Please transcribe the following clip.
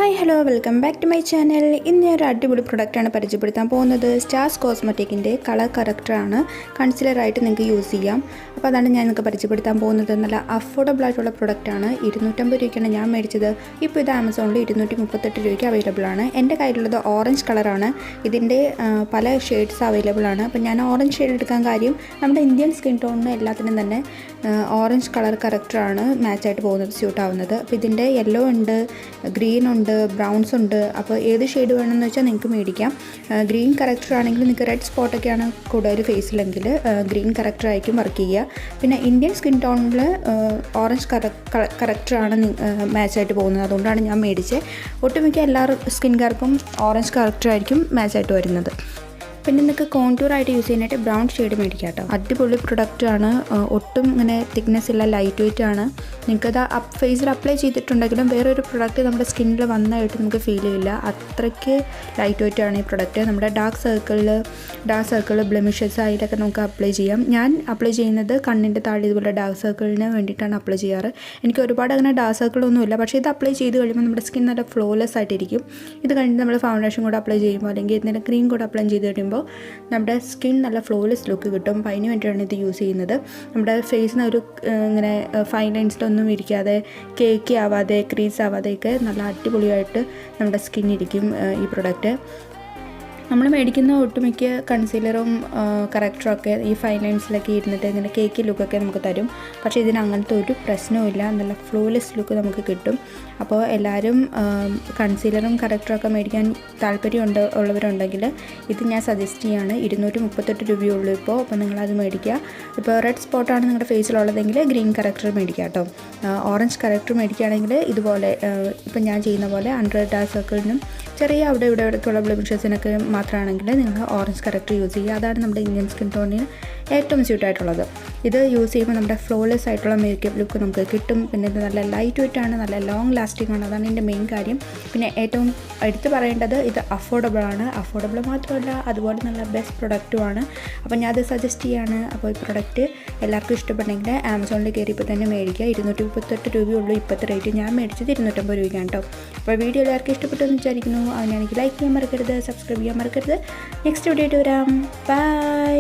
Hi hello welcome back to my channel. ഇന്ന് ഒരു അടിപൊളി പ്രൊഡക്റ്റാണ് പരിചയപ്പെടുത്താൻ പോകുന്നത്. Stars കോസ്മെറ്റിക്കിൻ്റെ colour കറക്റ്ററാണ്. കൺസിലറായിട്ട് നിങ്ങൾക്ക് യൂസ് ചെയ്യാം. അപ്പോൾ അതാണ് ഞാൻ നിങ്ങൾക്ക് പരിചയപ്പെടുത്താൻ പോകുന്നത്. നല്ല അഫോർഡബിൾ ആയിട്ടുള്ള പ്രൊഡക്റ്റാണ്. 250 രൂപയ്ക്കാണ് ഞാൻ മേടിച്ചത്. ഇപ്പോൾ ഇത് ആമസോണിൽ 238 രൂപയ്ക്ക് അവൈലബിൾ ആണ്. എൻ്റെ കയ്യിലുള്ളത് ഓറഞ്ച് കളറാണ്. ഇതിൻ്റെ പല ഷെയ്ഡ്സ് അവൈലബിൾ ആണ്. അപ്പോൾ ഞാൻ ഓറഞ്ച് ഷെയ്ഡ് എടുക്കാൻ കാര്യം നമ്മുടെ ഇന്ത്യൻ സ്കിൻ ടോണിന് എല്ലാത്തിനും തന്നെ ഓറഞ്ച് കളർ കറക്റ്ററാണ് മാച്ചായിട്ട് പോകുന്നത്, സ്യൂട്ട് ആവുന്നത്. അപ്പോൾ ഇതിൻ്റെ യെല്ലോ ഉണ്ട്, ഗ്രീൻ ഉണ്ട്, ബ്രൗൺസ് ഉണ്ട്. അപ്പോൾ ഏത് ഷെയ്ഡ് വേണമെന്ന് വെച്ചാൽ നിങ്ങൾക്ക് മേടിക്കാം. ഗ്രീൻ കറക്റ്റർ ആണെങ്കിൽ നിങ്ങൾക്ക് റെഡ് സ്പോട്ടൊക്കെയാണ് കൂടുതൽ ഫേസിലെങ്കിൽ ഗ്രീൻ കറക്റ്റർ ആയിരിക്കും വർക്ക് ചെയ്യുക. പിന്നെ ഇന്ത്യൻ സ്കിൻ ടോണിൽ ഓറഞ്ച് കറക്റ്ററാണ് മാച്ചായിട്ട് പോകുന്നത്. അതുകൊണ്ടാണ് ഞാൻ മേടിച്ചത്. ഒട്ടുമിക്ക എല്ലാ സ്കിൻകാർക്കും ഓറഞ്ച് കറക്റ്ററായിരിക്കും മാച്ചായിട്ട് വരുന്നത്. പിന്നെ നിങ്ങൾക്ക് കോൺടൂറായിട്ട് യൂസ് ചെയ്യാനായിട്ട് ബ്രൗൺ ഷെയ്ഡ് മേടിക്കാം കേട്ടോ. അടിപൊളി പ്രൊഡക്റ്റാണ്. ഒട്ടും ഇങ്ങനെ തിക്നെസ് ഇല്ല, ലൈറ്റ് വെയിറ്റ് ആണ്. നിങ്ങൾക്കത് ഫേസിൽ അപ്ലൈ ചെയ്തിട്ടുണ്ടെങ്കിലും വേറൊരു പ്രൊഡക്റ്റ് നമ്മുടെ സ്കിന്നിൽ വന്നതായിട്ട് നമുക്ക് ഫീൽ ചെയ്യില്ല. അത്രയ്ക്ക് ലൈറ്റ് വെയിറ്റ് ആണ് ഈ പ്രൊഡക്റ്റ്. നമ്മുടെ ഡാർക്ക് സർക്കിൾ ബ്ലെമിഷസ് അതിലൊക്കെ നമുക്ക് അപ്ലൈ ചെയ്യാം. ഞാൻ അപ്ലൈ ചെയ്യുന്നത് കണ്ണിൻ്റെ താഴെ ഇതുപോലെ ഡാർക്ക് സർക്കിളിന് വേണ്ടിയിട്ടാണ് അപ്ലൈ ചെയ്യാറ്. എനിക്ക് ഒരുപാട് അങ്ങനെ ഡാർക്ക് സർക്കിളൊന്നുമില്ല. പക്ഷേ ഇത് അപ്ലൈ ചെയ്ത് കഴിയുമ്പോൾ നമ്മുടെ സ്കിൻ നല്ല ഫ്ലോലെസ് ആയിട്ടിരിക്കും. ഇത് കഴിഞ്ഞ് നമ്മൾ ഫൗണ്ടേഷൻ കൂടെ അപ്ലൈ ചെയ്യുമ്പോൾ അല്ലെങ്കിൽ എന്തെങ്കിലും ക്രീം കൂടെ അപ്ലൈ ചെയ്ത് കഴിയുമ്പോൾ നമ്മുടെ സ്കിൻ നല്ല ഫ്ലോലെസ് ലുക്ക് കിട്ടും. അപ്പോൾ അതിന് വേണ്ടിയിട്ടാണ് ഇത് യൂസ് ചെയ്യുന്നത്. നമ്മുടെ ഫേസിന് ഒരു ഇങ്ങനെ ഫൈൻ ലൈൻസിലൊന്നും ഇരിക്കാതെ, കേക്കി ആവാതെ, ക്രീസ് ആവാതെയൊക്കെ നല്ല അടിപൊളിയായിട്ട് നമ്മുടെ സ്കിൻ ഇരിക്കും ഈ പ്രൊഡക്റ്റ്. നമ്മൾ മേടിക്കുന്ന ഒട്ടുമിക്ക കൺസീലറും കറക്റ്ററൊക്കെ ഈ ഫൈൻ ലൈൻസിലൊക്കെ ഇരുന്നിട്ട് ഇങ്ങനെ കേക്കി ലുക്കൊക്കെ നമുക്ക് തരും. പക്ഷേ ഇതിന് അങ്ങനത്തെ ഒരു പ്രശ്നവുമില്ല. നല്ല ഫ്ലോലെസ് ലുക്ക് നമുക്ക് കിട്ടും. അപ്പോൾ എല്ലാവരും കൺസീലറും കറക്റ്ററൊക്കെ മേടിക്കാൻ ഉള്ളവരുണ്ടെങ്കിൽ ഇത് ഞാൻ സജസ്റ്റ് ചെയ്യാണ്. 238 രൂപയുള്ളൂ ഇപ്പോൾ. അപ്പോൾ നിങ്ങളത് മേടിക്കുക. ഇപ്പോൾ റെഡ് സ്പോട്ടാണ് നിങ്ങളുടെ ഫേസിലുള്ളതെങ്കിൽ ഗ്രീൻ കറക്റ്റർ മേടിക്കുക കേട്ടോ. ഓറഞ്ച് കറക്റ്റർ മേടിക്കുകയാണെങ്കിൽ ഇതുപോലെ ഇപ്പം ഞാൻ ചെയ്യുന്ന പോലെ അണ്ടർ ഡാർക്ക് സർക്കിളിനും ചെറിയ അവിടെ ഇവിടെയൊക്കെയുള്ള ബ്ലെമിഷസിനൊക്കെ മാത്രമാണെങ്കിൽ നിങ്ങൾ ഓറഞ്ച് കറക്റ്റർ യൂസ് ചെയ്യുക. അതാണ് നമ്മുടെ ഇന്ത്യൻ സ്കിൻ ടോണിന് ഏറ്റവും സ്യൂട്ടായിട്ടുള്ളത്. ഇത് യൂസ് ചെയ്യുമ്പോൾ നമ്മുടെ ഫ്ലോലെസ് ആയിട്ടുള്ള മേക്കപ്പ് ലുക്ക് നമുക്ക് കിട്ടും. പിന്നെ ഇത് നല്ല ലൈറ്റ് വെയിറ്റ് ആണ്, നല്ല ലോങ് ലാസ്റ്റിംഗ് ആണ്. അതാണ് ഇതിൻ്റെ മെയിൻ കാര്യം. പിന്നെ ഏറ്റവും എടുത്ത് പറയേണ്ടത് ഇത് അഫോർഡബിൾ ആണ്. അഫോർഡബിൾ മാത്രമല്ല, അതുപോലെ നല്ല ബെസ്റ്റ് പ്രൊഡക്റ്റുമാണ്. അപ്പോൾ ഞാൻ അത് സജസ്റ്റ് ചെയ്യാണ്. അപ്പോൾ ഈ പ്രൊഡക്റ്റ് എല്ലാവർക്കും ഇഷ്ടപ്പെട്ടെങ്കിൽ ആമസോണിൽ കയറിയപ്പോൾ തന്നെ മേടിക്കുക. 238 രൂപയുള്ളൂ ഇപ്പോഴത്തെ റേറ്റ്. ഞാൻ മേടിച്ചത് 250 രൂപയ്ക്കാണ് കേട്ടോ. അപ്പോൾ വീഡിയോ എല്ലാവർക്കും ഇഷ്ടപ്പെട്ടെന്ന് വിചാരിക്കുന്നു. അതിനാണെങ്കിൽ ലൈക്ക് ചെയ്യാൻ മറക്കരുത്, സബ്സ്ക്രൈബ് ചെയ്യാൻ മറക്കരുത്. നെക്സ്റ്റ് വീഡിയോ ആയിട്ട് വരാം. ബൈ.